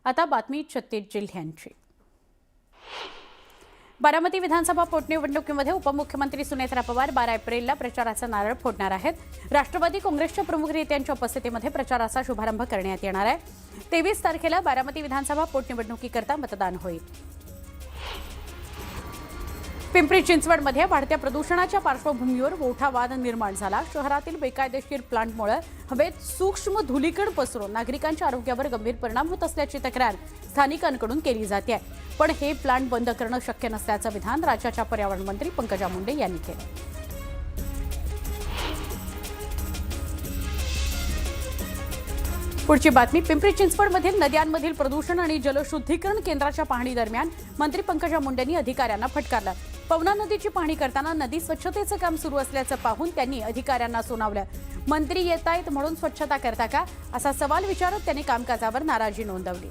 आता बातमी 36 जिल्ह्यांची। बारामती विधानसभा पोटनिवडणुकीमध्ये उपमुख्यमंत्री सुनेत्रा पवार 12 एप्रिलला प्रचाराचा नारळ फोडणार आहेत। राष्ट्रवादी काँग्रेसच्या प्रमुख नेत्यांच्या उपस्थितीमध्ये प्रचाराचा शुभारंभ करण्यात येणार आहे। 23 तारखेला बारामती विधानसभा पोटनिवडणुकीकरता मतदान होईल। पिंपरी चिंचवडमध्ये वाढत्या प्रदूषणाच्या पार्श्वभूमीवर मोठा वाद निर्माण झाला। शहरातील बेकायदेशीर प्लांटमुळे हवेत सूक्ष्म धुलीकण पसरून नागरिकांच्या आरोग्यावर गंभीर परिणाम होत असल्याची तक्रार स्थानिकांकडून केली जाते। पण हे प्लांट बंद करणं शक्य नसल्याचं विधान राज्याच्या पर्यावरण मंत्री पंकजा मुंडे यांनी केलं। पुढची बातमी पिंपरी चिंचवडमधील नद्यांमधील प्रदूषण आणि जलशुद्धीकरण केंद्राच्या पाहणी दरम्यान मंत्री पंकजा मुंडेंनी अधिकाऱ्यांना फटकारलं। पवना नदीची पाहणी करताना नदी स्वच्छतेचं काम सुरू असल्याचं पाहून त्यांनी अधिकाऱ्यांना सुनावलं। मंत्री येतायत म्हणून स्वच्छता करता का असा सवाल विचारत त्यांनी कामकाजावर नाराजी नोंदवली।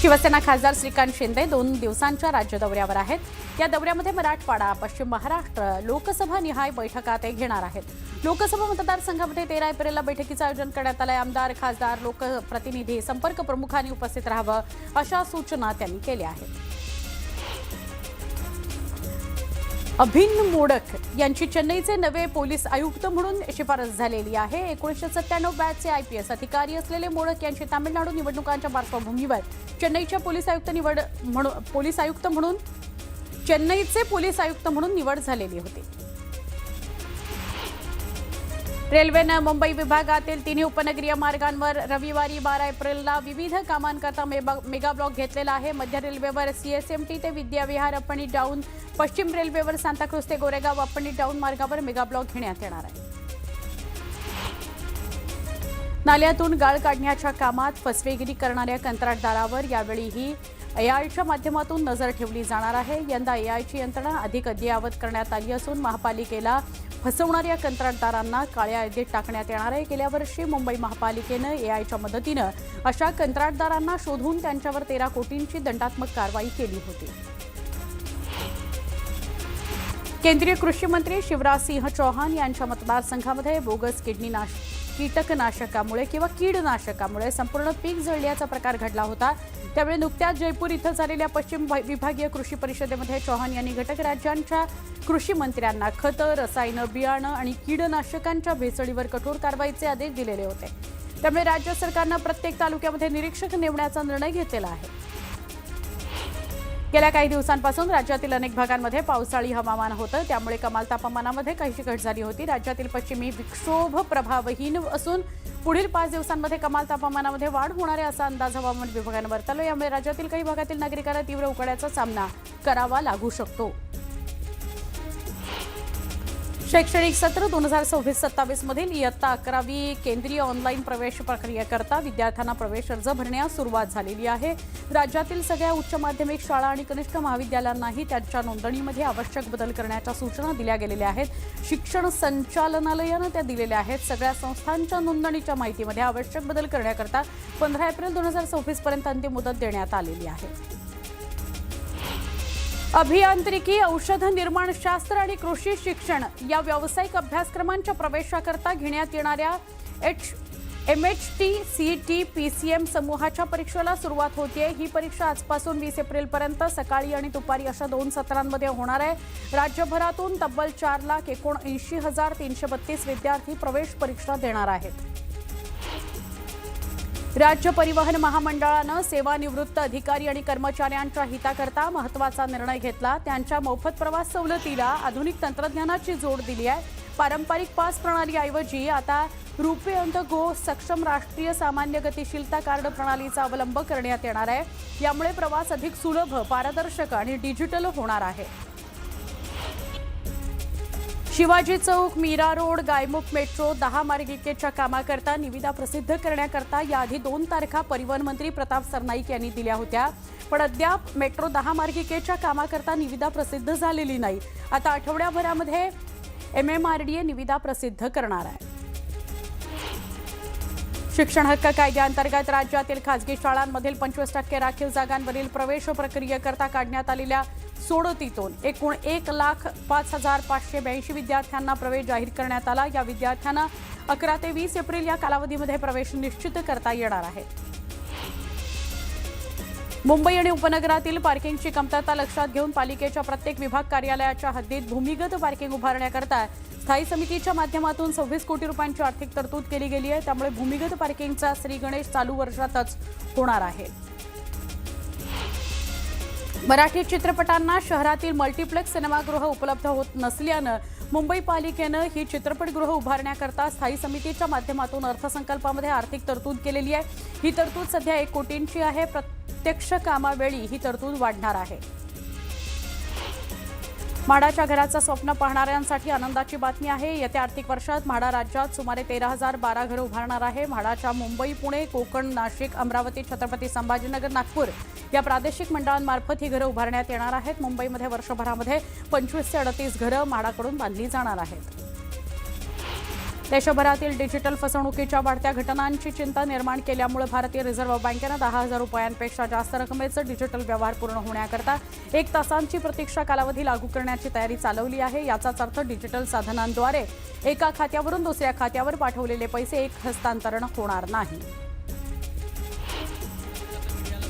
शिवसेना खासदार श्रीकांत शिंदे 2 दिवसांच्या राज्य दौऱ्यावर आहेत। या दौऱ्यामध्ये मराठवाडा, पश्चिम महाराष्ट्र, लोकसभा निहाय बैठका ते घेणार आहेत। लोकसभा मतदारसंघामध्ये 13 एप्रिलला बैठकीचं आयोजन करण्यात आलंय। आमदार, खासदार, लोकप्रतिनिधी, संपर्क प्रमुखांनी उपस्थित राहावं अशा सूचना त्यांनी केल्या आहेत। अभिन्न मोडक यांची चेन्नईचे नवे पोलीस आयुक्त म्हणून शिफारस झालेली आहे। 1997 बॅचचे IPS अधिकारी असलेले मोडक यांची तामिळनाडू निवडणुकांच्या पार्श्वभूमीवर चेन्नईचे पोलीस आयुक्त म्हणून निवड झालेली होती। रेल्वेनं मुंबई विभागातील 3 उपनगरीय मार्गांवर रविवारी 12 एप्रिलला विविध कामांकरता मेगा ब्लॉक घेतलेला आहे। मध्य रेल्वेवर CSMT ते विद्याविहार अप आणि डाऊन, पश्चिम रेल्वेवर सांताक्रूज ते गोरेगाव अप आणि डाऊन मार्गावर मेगा ब्लॉक घेण्यात येणार आहे। नाल्यातून गाळ काढण्याच्या कामात फसवेगिरी करणाऱ्या कंत्राटदारावर यावेळीही AIच्या माध्यमातून नजर ठेवली जाणार आहे। यंदा AIची यंत्रणा अधिक अद्ययावत करण्यात आली असून महापालिकेला फसवणाऱ्या कंत्राटदारांना काळ्या यादीत टाकण्यात येणार आहे। गेल्या वर्षी मुंबई महापालिकेनं AIच्या मदतीनं अशा कंत्राटदारांना शोधून त्यांच्यावर 13 कोटींची दंडात्मक कारवाई केली होती। केंद्रीय कृषी मंत्री शिवराज सिंह चौहान यांच्या मतदारसंघामध्ये बोगस कीटकनाशकामुळे किंवा कीडनाशकामुळे संपूर्ण पीक जळल्याचा प्रकार घडला होता। त्यामुळे नुकत्याच जयपूर इथं झालेल्या पश्चिम विभागीय कृषी परिषदेमध्ये चौहान यांनी घटक राज्यांच्या कृषी मंत्र्यांना खतं, रसायनं, बियाणं आणि कीडनाशकांच्या भेसळीवर कठोर कारवाईचे आदेश दिलेले होते। त्यामुळे राज्य सरकारनं प्रत्येक तालुक्यामध्ये निरीक्षक नेमण्याचा निर्णय घेतलेला आहे। गेल्या काही दिवसांपासून राज्यातील अनेक भागांमध्ये पावसाळी हवामान होतं। त्यामुळे कमाल तापमानामध्ये काहीशी घट झाली होती। राज्यातील पश्चिमी विक्षोभ प्रभावहीन असून पुढील 5 दिवसांमध्ये कमाल तापमानामध्ये वाढ होणार आहे असा अंदाज हवामान विभागानं वर्तवला। यामुळे राज्यातील काही भागातील नागरिकांना तीव्र उकाड्याचा सामना करावा लागू शकतो। शैक्षणिक सत्र 2026-27 मधील इयत्ता 11वी केंद्रीय ऑनलाईन प्रवेश प्रक्रियेकरता विद्यार्थ्यांना प्रवेश अर्ज भरण्यास सुरुवात झालेली आहे। राज्यातील सगळ्या उच्च माध्यमिक शाळा आणि कनिष्ठ महाविद्यालयांनाही त्यांच्या नोंदणीमध्ये आवश्यक बदल करण्याच्या सूचना दिल्या गेलेल्या आहेत। शिक्षण संचालनालयानं त्या दिलेल्या आहेत। सगळ्या संस्थांच्या नोंदणीच्या माहितीमध्ये आवश्यक बदल करण्याकरता 15 एप्रिल 2026 पर्यंत अंतिम मुदत देण्यात आलेली आहे। अभियांत्रिकी, औषध निर्माणशास्त्र आणि कृषी शिक्षण या व्यावसायिक अभ्यासक्रमांच्या प्रवेशाकरता घेण्यात येणाऱ्या MHT, CET, PCM समूहाच्या परीक्षेला सुरुवात होतीये। ही परीक्षा आजपासून 20 एप्रिलपर्यंत सकाळी आणि दुपारी अशा 2 सत्रांमध्ये होणार आहे। राज्यभरातून तब्बल 4,79,332 विद्यार्थी प्रवेश परीक्षा देणार आहेत। राज्य परिवहन महामंडळानं सेवानिवृत्त अधिकारी आणि कर्मचाऱ्यांच्या हिताकरता महत्त्वाचा निर्णय घेतला। त्यांच्या मोफत प्रवास सवलतीला आधुनिक तंत्रज्ञानाची जोड दिली आहे। पारंपरिक पास प्रणालीऐवजी आता रुपे ऑन द गो सक्षम राष्ट्रीय सामान्य गतिशीलता कार्ड प्रणालीचा अवलंब करण्यात येणार आहे। यामुळे प्रवास अधिक सुलभ, पारदर्शक आणि डिजिटल होणार आहे। शिवाजी चौक, मीरा रोड, गायमुख मेट्रो 10 मार्गिकेच्या कामाकरता निविदा प्रसिद्ध करण्याकरता याआधी 2 तारखा परिवहन मंत्री प्रताप सरनाईक यांनी दिल्या होत्या। पण अद्याप मेट्रो 10 मार्गिकेच्या कामाकरता निविदा प्रसिद्ध झालेली नाही। आता आठवड्याभरामध्ये MMRDA निविदा प्रसिद्ध करणार आहे। शिक्षण हक्क कायद्याअंतर्गत राज्यातील खासगी शाळांमधील 25% राखीव जागांवरील प्रवेश प्रक्रियेकरता काढण्यात आलेल्या सोडतीतून एकूण 1,05,582 विद्यार्थ्यांना प्रवेश जाहीर करण्यात आला। या विद्यार्थ्यांना 11 ते 20 एप्रिल या कालावधीमध्ये प्रवेश निश्चित करता येणार आहे। मुंबई आणि उपनगरातील पार्किंगची कमतरता लक्षात घेऊन पालिकेच्या प्रत्येक विभाग कार्यालयाच्या हद्दीत भूमिगत पार्किंग उभारण्याकरता स्थायी समितीच्या माध्यमातून 26 कोटी रुपयांची आर्थिक तरतूद केली गेली आहे। त्यामुळे भूमिगत पार्किंगचा श्री गणेश चालू वर्षातच होणार आहे। मराठी चित्रपटांना शहरातील मल्टीप्लेक्स सिनेमागृह उपलब्ध होत नसल्यानं मुंबई पालिकेनं ही चित्रपटगृह उभारण्याकरता स्थायी समितीच्या माध्यमातून अर्थसंकल्पामध्ये आर्थिक तरतूद केलेली आहे। ही तरतूद सध्या 1 कोटींची आहे। प्रत्यक्ष कामावेळी ही तरतूद वाढणार आहे। म्हाडाच्या घराचं स्वप्न पाहणाऱ्यांसाठी आनंदाची बातमी आहे। येत्या आर्थिक वर्षात म्हाडा राज्यात सुमारे 13,012 घरं उभारणार आहे। म्हाडाच्या मुंबई, पुणे, कोकण, नाशिक, अमरावती, छत्रपती संभाजीनगर, नागपूर या प्रादेशिक मंडळांमार्फत ही घरं उभारण्यात येणार आहेत। मुंबईमध्ये वर्षभरामध्ये 25 ते 38 घरं म्हाडाकडून बांधली जाणार आहेत। देशभरातील डिजिटल फसवणुकीच्या वाढत्या घटनांची चिंता निर्माण केल्यामुळे भारतीय रिझर्व्ह बँकेनं 10,000 रुपयांपेक्षा जास्त रकमेचं डिजिटल व्यवहार पूर्ण होण्याकरता 1 तासांची प्रतीक्षा कालावधी लागू करण्याची तयारी चालवली आहे। याचाच अर्थ डिजिटल साधनांद्वारे एका खात्यावरून दुसऱ्या खात्यावर पाठवलेले पैसे एक हस्तांतरण होणार नाही।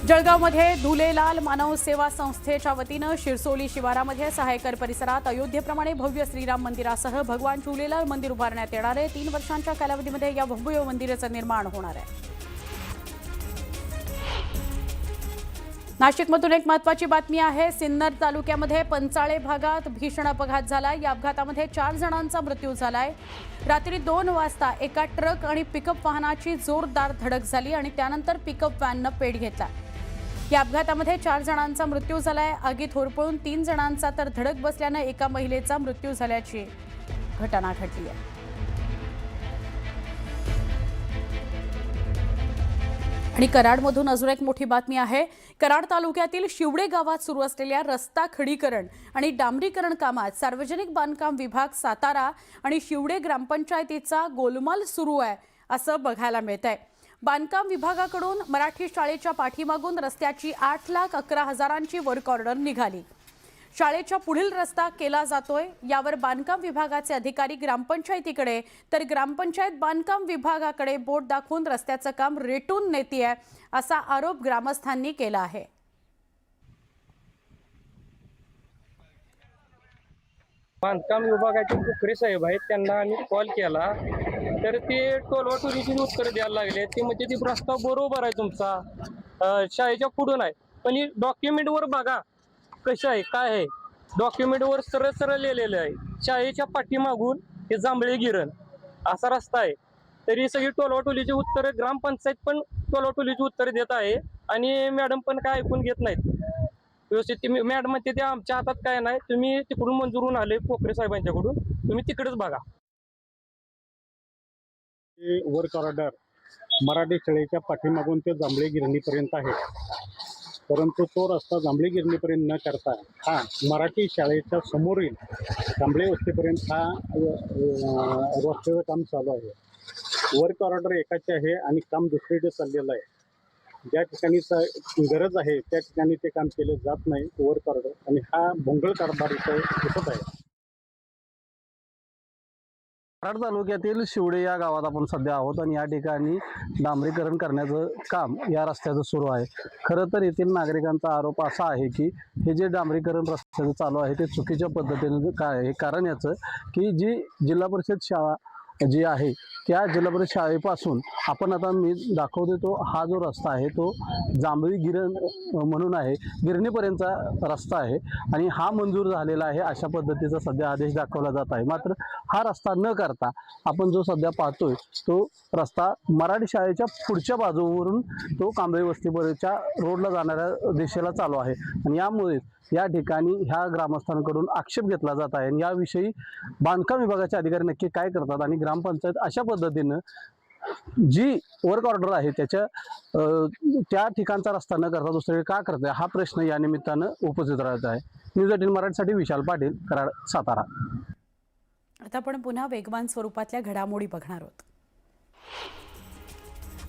जळगावमध्ये धुलेलाल मानव सेवा संस्थेच्या वतीनं शिरसोली शिवारामध्ये सहायकर परिसरात अयोध्येप्रमाणे भव्य श्रीराम मंदिरासह भगवान झुलेलाल मंदिर उभारण्यात येणार आहे। 3 वर्षांच्या कालावधीमध्ये या भव्य मंदिराचं निर्माण होणार आहे। नाशिकमधून एक महत्त्वाची बातमी आहे। सिन्नर तालुक्यामध्ये पंचाळे भागात भीषण अपघात झाला। या अपघातामध्ये 4 जणांचा मृत्यू झालाय। रात्री 2 वाजता एका ट्रक आणि पिकअप वाहनाची जोरदार धडक झाली आणि त्यानंतर पिकअप व्हॅननं पेट घेतला। या अपघातामध्ये 4 जणांचा मृत्यू झालाय। आगीत होरपळून 3 जणांचा तर धडक बसल्यानं एका महिलेचा मृत्यू झाल्याची घटना घडली आहे। आणि कराडमधून अजून एक मोठी बातमी आहे। कराड तालुक्यातील शिवडे गावात सुरू असलेल्या रस्ता खडीकरण आणि डांबरीकरण कामात सार्वजनिक बांधकाम विभाग सातारा आणि शिवडे ग्रामपंचायतीचा गोलमाल सुरू आहे असं बघायला मिळतंय। बांधकाम विभागाकडून मराठी शाळेच्या पाठीमागून रस्त्याची 8,11,000ची वर्क ऑर्डर निघाली। शाळेच्या पुढील रस्ता केला जातोय। यावर बांधकाम विभागाचे अधिकारी ग्रामपंचायतीकडे तर ग्रामपंचायत बांधकाम विभागाकडे बोट दाखवून रस्त्याचं काम रेटून नेतीये असा आरोप ग्रामस्थांनी केला आहे। बांधकाम विभागाचे कुकरे साहेब आहेत, त्यांना आम्ही कॉल केला तर ते टोलवाटोलीची उत्तर द्यायला लागले। ते म्हणजे ती प्रस्ताव बरोबर आहे तुमचा, शाळेच्या पुढून आहे, पण ही डॉक्युमेंटवर बघा कसं आहे काय आहे। डॉक्युमेंटवर सरळ सरळ लिहिलेलं आहे शाळेच्या पाठीमागून हे जांभळे गिरण असा रस्ता आहे। तरी सगळी टोलवाटोलीची उत्तरं ग्रामपंचायत पण टोलवाटोलीची उत्तरं देत आहे आणि मॅडम पण काय ऐकून घेत नाहीत व्यवस्थित। मॅडम म्हणते ते आमच्या हातात काय नाही, तुम्ही तिकडून मंजूर होऊन आले कोकरे साहेबांच्याकडून, तुम्ही तिकडेच बघा। वर्क ऑर्डर मराठी शाळेच्या पाठीमागून ते जांभळे गिरणीपर्यंत आहे, परंतु तो रस्ता जांभळे गिरणीपर्यंत न करता हा मराठी शाळेच्या समोरील जांभळे वस्तीपर्यंत हा रस्त्याचं काम चालू आहे। वर्क ऑर्डर एकाचे आहे आणि काम दुसरीकडे चाललेलं आहे। ज्या ठिकाणी गरज आहे त्या ठिकाणी ते काम केले जात नाही वर्क ऑर्डर, आणि हा भोंगळ कारभार इथं दिसत आहे। कराड तालुक्यातील शिवडे या गावात आपण सध्या आहोत आणि या ठिकाणी डांबरीकरण करण्याचं काम या रस्त्याचं सुरू आहे। खरं तर येथील नागरिकांचा आरोप असा आहे की हे जे डांबरीकरण रस्त्याचं चालू आहे ते चुकीच्या पद्धतीने काय आहे। कारण याचं की जी जिल्हा परिषद शाळा जी आहे त्या जिल्हा परिषद शाळेपासून आपण आता मी दाखवतो तो हा जो रस्ता आहे तो जांभळी गिरण म्हणून आहे, गिरणीपर्यंतचा रस्ता आहे आणि हा मंजूर झालेला आहे अशा पद्धतीचा सध्या आदेश दाखवला जात आहे। मात्र हा रस्ता न करता आपण जो सध्या पाहतोय तो रस्ता मराठी शाळेच्या पुढच्या बाजूवरून तो कांबळे वस्तीपर्यंतच्या रोडला जाणाऱ्या दिशेला चालू आहे आणि यामुळे या ठिकाणी ह्या ग्रामस्थांकडून आक्षेप घेतला जात आहे। आणि याविषयी बांधकाम विभागाचे अधिकारी नक्की काय करतात आणि ग्रामपंचायत अशा पद्धतीनं जी वर्क ऑर्डर आहे त्याच्या त्या ठिकाणचा रस्ता न करता दुसरीकडे का करते हा प्रश्न या निमित्तानं उपस्थित राहत आहे। न्यूज 18 मराठीसाठी विशाल पाटील, कराड, सातारा। आता आपण पुन्हा वेगवान स्वरूपातल्या घडामोडी बघणार आहोत।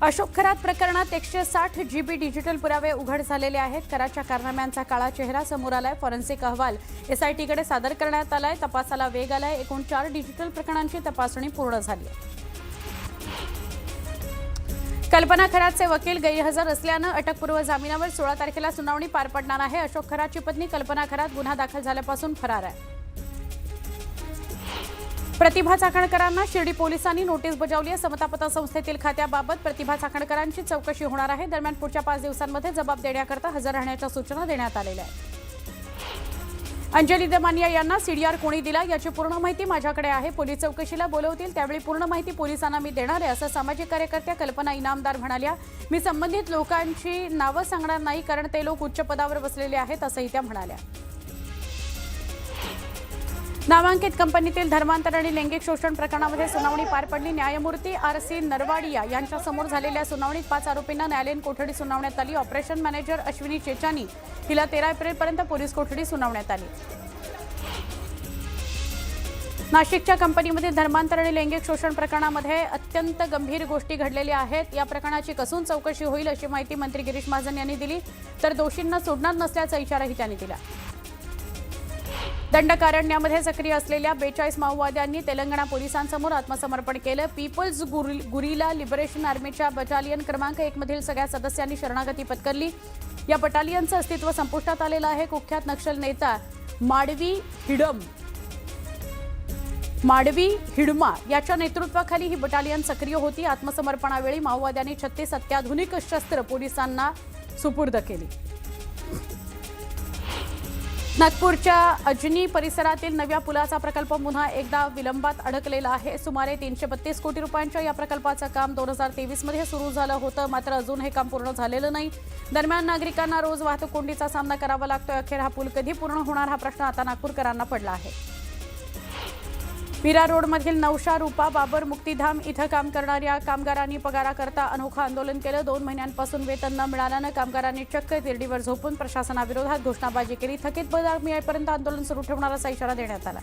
अशोक खरात प्रकरणात 160 GB डिजिटल पुरावे उघड झालेले आहेत. कराच्या कारनाम्यांचा काळा चेहरा समोर आलाय. फॉरेन्सिक अहवाल SITकडे सादर करण्यात आलाय. तपासाला वेग आलाय. एकूण 4 डिजिटल प्रकरणांची तपासणी पूर्ण झाली आहे. कल्पना खरातचे वकील गैरहजर असल्यानं अटकपूर्व जामिनावर 16 तारखेला सुनावणी पार पडणार आहे. अशोक खरातची पत्नी कल्पना खरात गुन्हा दाखल झाल्यापासून फरार आहे. प्रतिभा चाकणकरांना शिर्डी पोलिसांनी नोटीस बजावली आहे. समता पतसंस्थेतील खात्याबाबत प्रतिभा चाकणकरांची चौकशी होणार आहे. दरम्यान पुढच्या 5 दिवसांमध्ये जबाब देण्याकरता हजर राहण्याच्या सूचना देण्यात आलेल्या आहेत. अंजली दमानिया यांना CDR कोणी दिला याची पूर्ण माहिती माझ्याकडे आहे. पोलीस चौकशीला बोलवतील त्यावेळी पूर्ण माहिती पोलिसांना मी देणार आहे, असं सामाजिक कार्यकर्त्या कल्पना इनामदार म्हणाल्या. मी संबंधित लोकांची नावं सांगणार नाही कारण ते लोक उच्च पदावर बसलेले आहेत, असंही त्या म्हणाल्या. नामांकित कंपनीतील धर्मांतर आणि लैंगिक शोषण प्रकरणामध्ये सुनावणी पार पडली. न्यायमूर्ती RC नरवाडिया यांच्यासमोर झालेल्या सुनावणीत 5 आरोपींना न्यायालयीन कोठडी सुनावण्यात आली. ऑपरेशन मॅनेजर अश्विनी चेचानी हिला 13 एप्रिलपर्यंत पोलीस कोठडी सुनावण्यात आली. नाशिकच्या कंपनीमध्ये धर्मांतर आणि लैंगिक शोषण प्रकरणामध्ये अत्यंत गंभीर गोष्टी घडलेल्या आहेत. या प्रकरणाची कसून चौकशी होईल अशी माहिती मंत्री गिरीश महाजन यांनी दिली. तर दोषींना सोडणार नसल्याचा इशाराही त्यांनी दिला. दंडकारण्यामध्ये सक्रिय असलेल्या 42 माओवाद्यांनी तेलंगणा पोलिसांसमोर आत्मसमर्पण केलं. पीपल्स गुरिला लिबरेशन आर्मीच्या बटालियन क्रमांक 1 मधील सगळ्या सदस्यांनी शरणागती पत्करली. या बटालियनचं अस्तित्व संपुष्टात आलेलं आहे. कुख्यात नक्षल नेता माडवी हिडमा याच्या नेतृत्वाखाली ही बटालियन सक्रिय होती. आत्मसमर्पणावेळी माओवाद्यांनी 36 अत्याधुनिक शस्त्र पोलिसांना सुपूर्द केली. नागपूरच्या अजनी परिसरातील नव्या पुलाचा प्रकल्प पुन्हा एकदा विलंबात अडकलेला आहे. सुमारे 332 कोटी रुपयांच्या या प्रकल्पाचं काम 2023 मध्ये सुरू झालं होतं, मात्र अजून हे काम पूर्ण झालेलं नाही. दरम्यान नागरिकांना रोज वाहतूक कोंडीचा सामना करावा लागतोय. अखेर हा पूल कधी पूर्ण होणार हा प्रश्न आता नागपूरकरांना पडला आहे. मीरा रोडमधील नौशा रूपा बाबर मुक्तीधाम इथं काम करणाऱ्या कामगारांनी पगाराकरता अनोखं आंदोलन केलं. 2 महिन्यांपासून वेतन न मिळाल्यानं कामगारांनी चक्क तिरडीवर झोपून प्रशासनाविरोधात घोषणाबाजी केली. थकीत पगार मिळेपर्यंत आंदोलन सुरू ठेवणार असा इशारा देण्यात आला.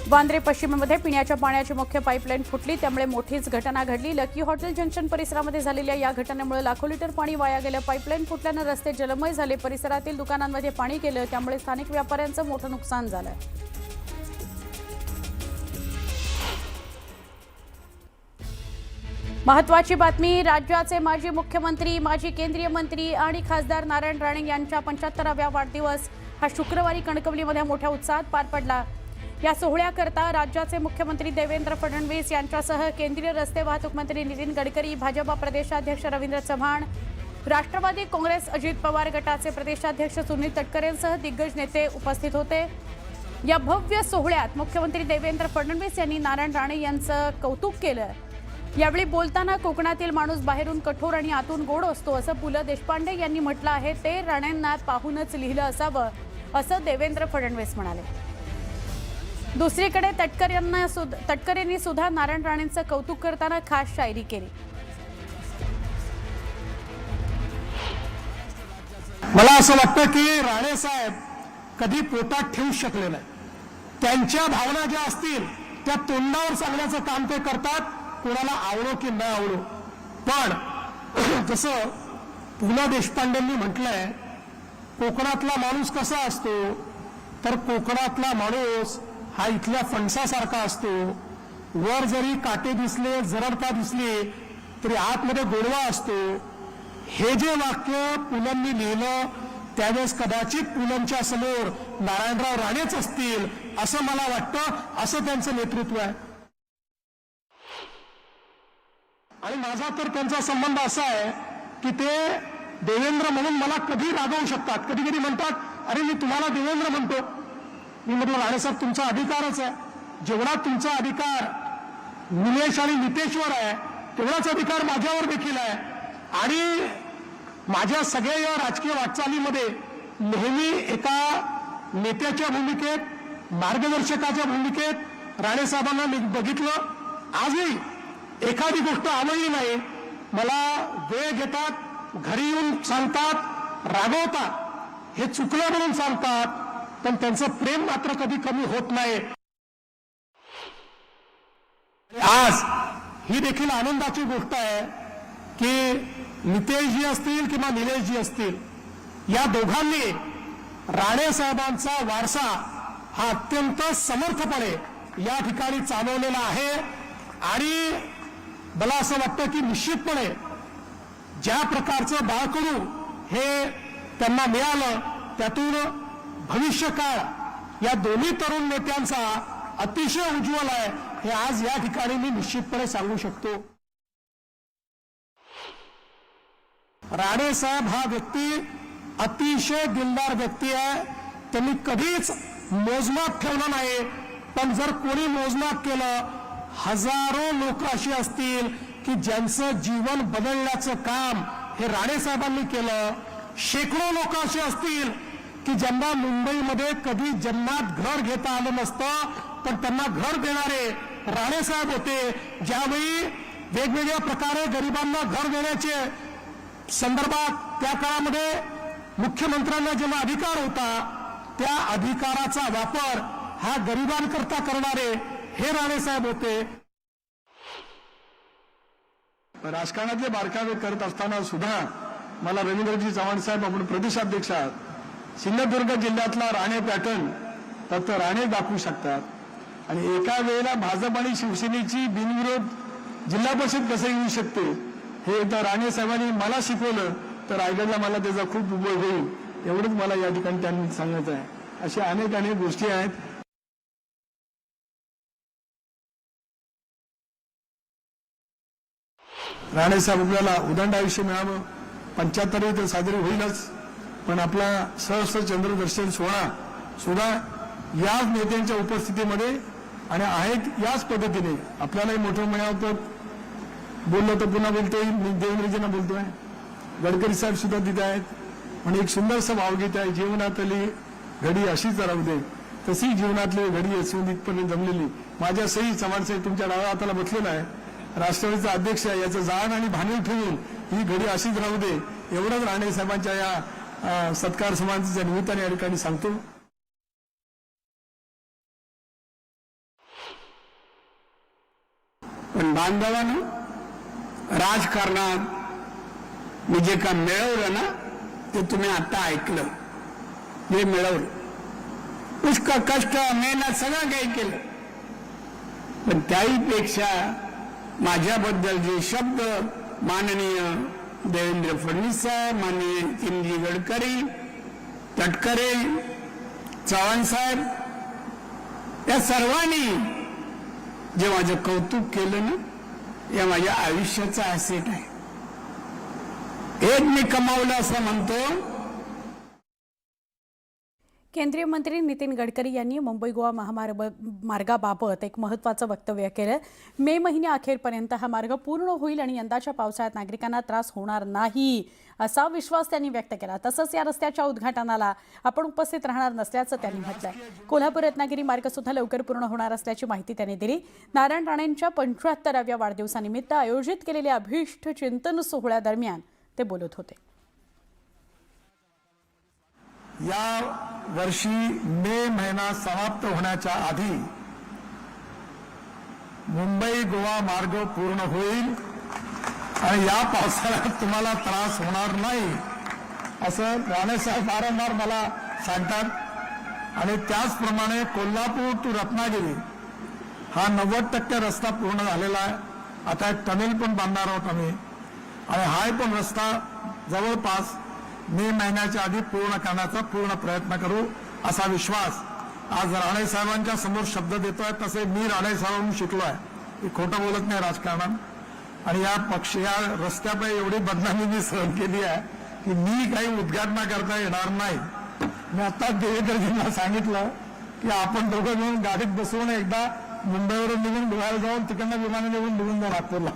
वांद्रे पश्चिममध्ये पिण्याच्या पाण्याची मुख्य पाईपलाईन फुटली, त्यामुळे मोठीच घटना घडली. लकी हॉटेल जंक्शन परिसरामध्ये झालेल्या या घटनेमुळे लाखो लिटर पाणी वाया गेलं. पाईपलाईन फुटल्यानं रस्ते जलमय झाले. परिसरातील दुकानांमध्ये पाणी गेलं, त्यामुळे स्थानिक व्यापाऱ्यांचं मोठं नुकसान झालं. महत्त्वाची बातमी. राज्याचे माजी मुख्यमंत्री, माजी केंद्रीय मंत्री आणि खासदार नारायण राणे यांच्या 75व्या वाढदिवस हा शुक्रवारी कणकवलीमध्ये मोठ्या उत्साहात पार पडला. या सोहळ्याकरता राज्याचे मुख्यमंत्री देवेंद्र फडणवीस यांच्यासह केंद्रीय रस्ते वाहतूक मंत्री नितीन गडकरी, भाजपा प्रदेशाध्यक्ष रवींद्र चव्हाण, राष्ट्रवादी काँग्रेस अजित पवार गटाचे प्रदेशाध्यक्ष सुनील तटकरेंसह दिग्गज नेते उपस्थित होते. या भव्य सोहळ्यात मुख्यमंत्री देवेंद्र फडणवीस यांनी नारायण राणे यांचं कौतुक केलं. यावेळी बोलताना कोकणातील माणूस बाहेरून कठोर आणि आतून गोड असतो असं पु ल देशपांडे यांनी म्हटलं आहे. ते राणेंना पाहूनच लिहिलं असावं असं देवेंद्र फडणवीस म्हणाले. दुसरीकडे तटकरेंनी सुद्धा नारायण राणेंचं कौतुक करताना खास शायरी केली. मला असं वाटतं की राणे साहेब कधी पोटात ठेवू शकले नाही. त्यांच्या भावना ज्या असतील त्या तोंडावर सांगण्याचं काम ते करतात, कोणाला आवडो की न आवडो. पण जसं पु ल देशपांडेंनी म्हटलंय, कोकणातला माणूस कसा असतो तर कोकणातला माणूस हा इथल्या फणसासारखा असतो. वर जरी काटे दिसले, जरडता दिसली तरी आतमध्ये गोडवा असतो. हे जे वाक्य पुलंनी लिहिलं त्यावेळेस कदाचित पुलंच्या समोर नारायणराव राणेच असतील असं मला वाटतं. असं त्यांचं नेतृत्व आहे. आणि माझा तर त्यांचा संबंध असा आहे की ते देवेंद्र म्हणून मला कधी रागवू शकतात. कधी कधी म्हणतात, अरे मी तुम्हाला देवेंद्र म्हणतो. मी म्हटलं, राणेसाहेब तुमचा अधिकारच आहे. जेवढा तुमचा अधिकार निलेश आणि नितेशवर आहे तेवढाच अधिकार माझ्यावर देखील आहे. आणि माझ्या सगळ्या या राजकीय वाटचालीमध्ये नेहमी एका नेत्याच्या भूमिकेत, मार्गदर्शकाच्या भूमिकेत राणेसाहेबांना मी बघितलं. आजही एखादी गोष्ट आवडली नाही, मला वेळ घेतात, घरी येऊन सांगतात, रागवतात, हे चुकलं म्हणून सांगतात, पण त्यांचं प्रेम मात्र कधी कमी होत नाही. आज ही देखील आनंदाची गोष्ट आहे की नितेशजी असतील किंवा निलेशजी असतील, या दोघांनी राणे साहेबांचा वारसा हा अत्यंत समर्थपणे या ठिकाणी चालवलेला आहे. आणि मला असं वाटतं की निश्चितपणे ज्या प्रकारचं बाळकडू हे त्यांना मिळालं, त्यातून भविष्यकाळ या दोन्ही तरुण नेत्यांचा अतिशय उज्ज्वल आहे, हे आज या ठिकाणी मी निश्चितपणे सांगू शकतो. राणे साहेब हा व्यक्ती अतिशय दिलदार व्यक्ती आहे. त्यांनी कधीच मोजमाप ठेवलं नाही, पण जर कोणी मोजमाप केलं, हजारो लोक अशी असतील की ज्यांचं जीवन बदलण्याचं काम हे राणे साहेबांनी केलं. शेकडो लोक असे असतील की ज्यांना मुंबईमध्ये कधी जन्मात घर घेता आलं नसतं, पण त्यांना घर देणारे राणे साहेब होते. ज्यावेळी वेगवेगळ्या प्रकारे गरिबांना घर देण्याचे संदर्भात त्या काळामध्ये मुख्यमंत्र्यांना जेव्हा अधिकार होता, त्या अधिकाराचा वापर हा गरिबांकरता करणारे हे राणे साहेब होते. राजकारणातले बारकावे करत असताना सुद्धा मला रवींद्रजी चव्हाण साहेब, आपण प्रदेशाध्यक्ष आहात, सिंधुदुर्ग जिल्ह्यातला राणे पॅटर्न फक्त राणे दाखवू शकतात. आणि एका वेळेला भाजप आणि शिवसेनेची बिनविरोध जिल्हा परिषद कसं येऊ शकते हे एकदा राणे साहेबांनी मला शिकवलं, तर रायगडला मला त्याचा खूप उपयोग होईल, एवढंच मला या ठिकाणी त्यांनी सांगायचं आहे. अशा अनेक गोष्टी आहेत. राणे साहेब आपल्याला उदंड आयुष्य मिळावं, 75वी तर साजरी होईलच, पण आपला सहस्र चंद्रदर्शन सोहळा सुद्धा याच नेत्यांच्या उपस्थितीमध्ये आणि आहेत याच पद्धतीने आपल्यालाही मोठं मिळावं. तर बोललो तर पुन्हा बोलतोय, मी देवेंद्रजींना बोलतोय, गडकरी साहेब सुद्धा तिथे आहेत. आणि एक सुंदरसं भावगीत आहे, जीवनातली घडी अशीच राहू दे, तशी जीवनातली घडी असून इथपर्यंत जमलेली. माझ्या सही चव्हाण साहेब तुमच्या डाव्या हाताला बसलेला आहे, राष्ट्रवादीचा अध्यक्ष आहे, याचं जाण आणि भानीव ठेवून ही घडी अशीच राहू दे, एवढंच राणे साहेबांच्या या सत्कार समारंभाच्या निमित्ताने या ठिकाणी सांगतो. पण बांधवानं राजकारणात मी जे काम मिळवलं ना, ते तुम्ही आता ऐकलं. जे मिळवलं, पुष्कळ कष्ट मेहनत सगळं काही केलं, पण त्याहीपेक्षा माझ्याबद्दल जे शब्द माननीय देवेंद्र फडणवीस साहेब, माननीय नितीनजी गडकरी, तटकरे, चव्हाण साहेब या सर्वांनी जे माझं कौतुक केलं ना, या माझ्या आयुष्याचा ॲसेट आहे. हेच मी कमावलं असं म्हणतो. केंद्रीय मंत्री नितीन गडकरी यांनी मुंबई गोवा मार्गाबाबत एक महत्त्वाचं वक्तव्य केलं. मे महिन्याअखेरपर्यंत हा मार्ग पूर्ण होईल आणि यंदाच्या पावसाळ्यात नागरिकांना त्रास होणार नाही असा विश्वास त्यांनी व्यक्त केला. तसंच या रस्त्याच्या उद्घाटनाला आपण उपस्थित राहणार नसल्याचं त्यांनी म्हटलंय. कोल्हापूर रत्नागिरी मार्ग सुद्धा लवकर पूर्ण होणार असल्याची माहिती त्यांनी दिली. नारायण राणेंच्या 75व्या वाढदिवसानिमित्त आयोजित केलेल्या अभिष्ट चिंतन सोहळ्यादरम्यान ते बोलत होते. या वर्षी मे महिना समाप्त होण्याच्या आधी मुंबई गोवा मार्ग पूर्ण होईल आणि या पावसाळ्यात तुम्हाला त्रास होणार नाही असं राणेसाहेब वारंवार मला सांगतात. आणि त्याचप्रमाणे कोल्हापूर टू रत्नागिरी हा 90% रस्ता पूर्ण झालेला आहे. आता एक टनेल पण बांधणार आहोत आम्ही, आणि हा पण रस्ता जवळपास मे महिन्याच्या आधी पूर्ण करण्याचा पूर्ण प्रयत्न करू असा विश्वास आज राणे साहेबांच्या समोर शब्द देतोय. तसे मी राणे साहेबांकडून शिकलो आहे की खोटं बोलत नाही राजकारणात. आणि या रस्त्यापैकी एवढी बदनामी मी सहन केली आहे की मी काही उद्घाटना करता येणार नाही. मी आता देवेंद्रजींना सांगितलं की आपण दोघं मिळून गाडीत बसवून एकदा मुंबईवरून निघून गोव्याला जाऊन तिकडनं विमानाने येऊन निघून जा नागपूरला.